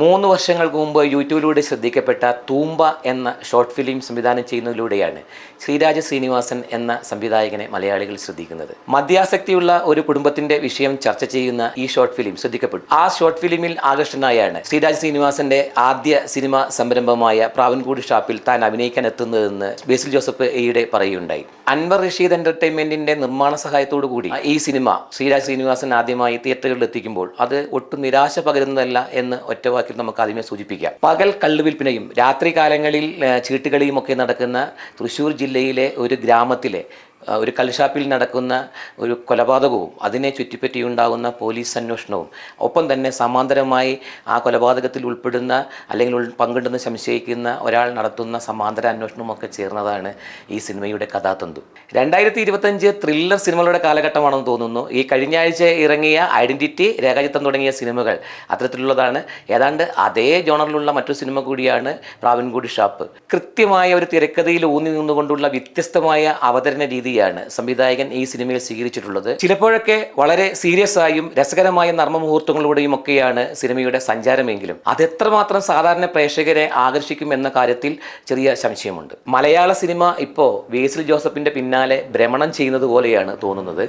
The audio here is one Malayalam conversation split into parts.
3 വർഷങ്ങൾക്ക് മുമ്പ് യൂട്യൂബിലൂടെ ശ്രദ്ധിക്കപ്പെട്ട തൂമ്പ എന്ന ഷോർട്ട് ഫിലിം സംവിധാനം ചെയ്യുന്നതിലൂടെയാണ് ശ്രീരാജ ശ്രീനിവാസൻ എന്ന സംവിധായകനെ മലയാളികൾ ശ്രദ്ധിക്കുന്നത്. മദ്യാസക്തിയുള്ള ഒരു കുടുംബത്തിന്റെ വിഷയം ചർച്ച ചെയ്യുന്ന ഈ ഷോർട്ട് ഫിലിം ശ്രദ്ധിക്കപ്പെട്ടു. ആ ഷോർട്ട് ഫിലിമിൽ ആകർഷനായാണ് ശ്രീരാജ ശ്രീനിവാസന്റെ ആദ്യ സിനിമ സംരംഭമായ പ്രാവൻകൂട് ഷാപ്പിൽ താൻ അഭിനയിക്കാൻ എത്തുന്നതെന്ന് ബേസിൽ ജോസഫ് ഈയിടെ പറയുകയുണ്ടായി. അൻവർ റഷീദ് എന്റർടൈൻമെന്റിന്റെ നിർമ്മാണ സഹായത്തോടു കൂടി ഈ സിനിമ ശ്രീരാജ ശ്രീനിവാസൻ ആദ്യമായി തിയേറ്ററുകളിൽ എത്തിക്കുമ്പോൾ അത് ഒട്ടും നിരാശ പകരുന്നതല്ല എന്ന് ഒറ്റവാക്കിൽ നമുക്ക് ആദ്യമേ സൂചിപ്പിക്കാം. പകൽ കള്ളുവിൽപ്പനയും രാത്രി കാലങ്ങളിൽ ചീട്ടുകളിയും ഒക്കെ നടക്കുന്ന തൃശ്ശൂർ ജില്ലയിലെ ഒരു ഗ്രാമത്തിലെ ഒരു കള്ളുഷാപ്പിൽ നടക്കുന്ന ഒരു കൊലപാതകവും അതിനെ ചുറ്റിപ്പറ്റിയുണ്ടാകുന്ന പോലീസ് അന്വേഷണവും ഒപ്പം തന്നെ സമാന്തരമായി ആ കൊലപാതകത്തിൽ ഉൾപ്പെടുന്ന അല്ലെങ്കിൽ പങ്കിടുന്ന സംശയിക്കുന്ന ഒരാൾ നടത്തുന്ന സമാന്തര അന്വേഷണവും ഒക്കെ ചേർന്നതാണ് ഈ സിനിമയുടെ കഥാതന്തു. 2025 ത്രില്ലർ സിനിമകളുടെ കാലഘട്ടമാണെന്ന് തോന്നുന്നു. ഈ കഴിഞ്ഞ ആഴ്ച ഇറങ്ങിയ ഐഡന്റിറ്റി, രേഖാചിത്രം തുടങ്ങിയ സിനിമകൾ അത്തരത്തിലുള്ളതാണ്. ഏതാണ്ട് അതേ ജോണറിലുള്ള മറ്റൊരു സിനിമ കൂടിയാണ് പ്രാവൻകൂട് ഷാപ്പ്. കൃത്യമായ ഒരു തിരക്കഥയിൽ ഊന്നി നിന്നുകൊണ്ടുള്ള വ്യത്യസ്തമായ അവതരണ രീതിയാണ് സംവിധായകൻ ഈ സിനിമയിൽ സ്വീകരിച്ചിട്ടുള്ളത്. ചിലപ്പോഴൊക്കെ വളരെ സീരിയസ് ആയും രസകരമായ നർമ്മമുഹൂർത്തങ്ങളിലൂടെയും ഒക്കെയാണ് സിനിമയുടെ സഞ്ചാരമെങ്കിലും അതെത്രമാത്രം സാധാരണ പ്രേക്ഷകരെ ആകർഷിക്കും എന്ന കാര്യത്തിൽ ചെറിയ സംശയമുണ്ട്. മലയാള സിനിമ ഇപ്പോൾ ബേസിൽ ജോസഫിന്റെ പിന്നാലെ ഭ്രമണം ചെയ്യുന്നത് പോലെയാണ് തോന്നുന്നത്.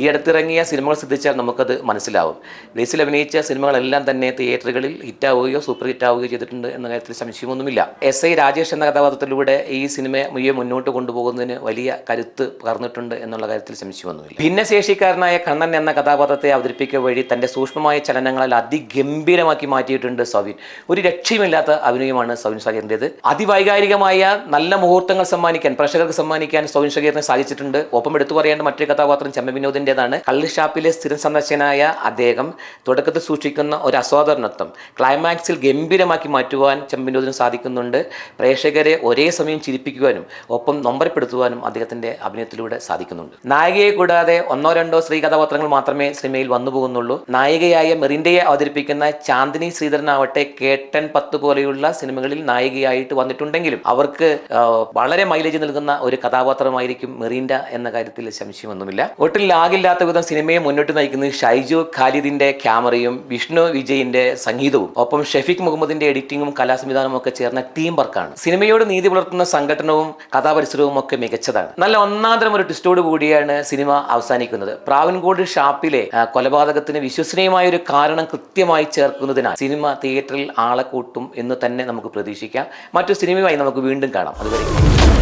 ഈ അടുത്തിറങ്ങിയ സിനിമകൾ ശ്രദ്ധിച്ചാൽ നമുക്കത് മനസ്സിലാവും. ബേസിൽ അഭിനയിച്ച സിനിമകളെല്ലാം തന്നെ തിയേറ്ററുകളിൽ ഹിറ്റാവുകയോ സൂപ്പർ ഹിറ്റാവുകയോ ചെയ്തിട്ടുണ്ട് എന്ന കാര്യത്തിൽ സംശയമൊന്നുമില്ല. SI രാജേഷ് എന്ന കഥാപാത്രത്തിലൂടെ ഈ സിനിമ മുന്നോട്ട് കൊണ്ടുപോകുന്നതിന് വലിയ കരുത്ത് പകർന്നിട്ടുണ്ട് എന്നുള്ള കാര്യത്തിൽ സംശയമൊന്നുമില്ല. ഭിന്നശേഷിക്കാരനായ കണ്ണൻ എന്ന കഥാപാത്രത്തെ അവതരിപ്പിക്കുക വഴി തൻ്റെ സൂക്ഷ്മമായ ചലനങ്ങളാൽ അതിഗംഭീരമാക്കി മാറ്റിയിട്ടുണ്ട് സൗവിൻ. ഒരു രക്ഷയുമില്ലാത്ത അഭിനയമാണ് സൗവിൻ ഷാഹിറിൻ്റെത്. അതിവൈകാരികമായ നല്ല മുഹൂർത്തങ്ങൾ പ്രേക്ഷകർക്ക് സമ്മാനിക്കാൻ സൗവിൻ ഷാഹിറിനെ സാധിച്ചിട്ടുണ്ട്. ഒപ്പം എടുത്തു പറയേണ്ട മറ്റൊരു കഥാപാത്രം ചെമ്മ വിനോദിൻ്റെതാണ്. കള്ളുഷാപ്പിലെ സ്ഥിരം സന്ദർശകനായ അദ്ദേഹം തുടക്കത്തിൽ സൂക്ഷിക്കുന്ന ഒരു അസാധാരണത്വം ക്ലൈമാക്സിൽ ഗംഭീരമാക്കി മാറ്റുവാൻ ചെമ്മ വിനോദിന് സാധിക്കുന്നുണ്ട്. പ്രേക്ഷകരെ ഒരേ സമയം ചിരിപ്പിക്കുവാനും ഒപ്പം നൊമ്പരപ്പെടുത്തുവാനും അദ്ദേഹത്തിൻ്റെ അഭിനയത്തിലൂടെ സാധിക്കുന്നുണ്ട്. നായികയെ കൂടാതെ 1-2 സ്ത്രീ കഥാപാത്രങ്ങൾ മാത്രമേ സിനിമയിൽ വന്നു പോകുന്നുള്ളൂ. നായികയായ മെറിൻഡയെ അവതരിപ്പിക്കുന്ന ചാന്ദിനി ശ്രീധരനാവട്ടെ കേട്ടൻ 10 പോലെയുള്ള സിനിമകളിൽ നായികയായിട്ട് വന്നിട്ടുണ്ടെങ്കിലും അവർക്ക് വളരെ മൈലേജ് നൽകുന്ന ഒരു കഥാപാത്രമായിരിക്കും മെറിൻഡ എന്ന കാര്യത്തിൽ സംശയമൊന്നുമില്ല. ഒട്ടും ലാഗില്ലാത്ത വിധം സിനിമയെ മുന്നോട്ട് നയിക്കുന്നത് ഷൈജു ഖാലിദിന്റെ ക്യാമറയും വിഷ്ണു വിജയിന്റെ സംഗീതവും ഒപ്പം ഷെഫീഖ് മുഹമ്മദിന്റെ എഡിറ്റിംഗും കലാസംവിധാനവും ഒക്കെ ചേർന്ന ടീം വർക്കാണ്. സിനിമയോട് നീതി പുലർത്തുന്ന സംഘടനവും കഥാപരിസരവും ഒക്കെ മികച്ചതാണ്. നല്ല ഒന്നാന്തരം ഒരു ട്വിസ്റ്റോട് കൂടിയാണ് സിനിമ അവസാനിക്കുന്നത്. പ്രാവൻകൂട് ഷാപ്പിലെ കൊലപാതകത്തിന് വിശ്വസനീയമായ ഒരു കാരണം കൃത്യമായി ചേർക്കുന്നതിനാൽ സിനിമ തിയേറ്ററിൽ ആളെ കൂട്ടും എന്ന് തന്നെ നമുക്ക് പ്രതീക്ഷിക്കാം. മറ്റു സിനിമയുമായി നമുക്ക് വീണ്ടും കാണാം. അതുവരെ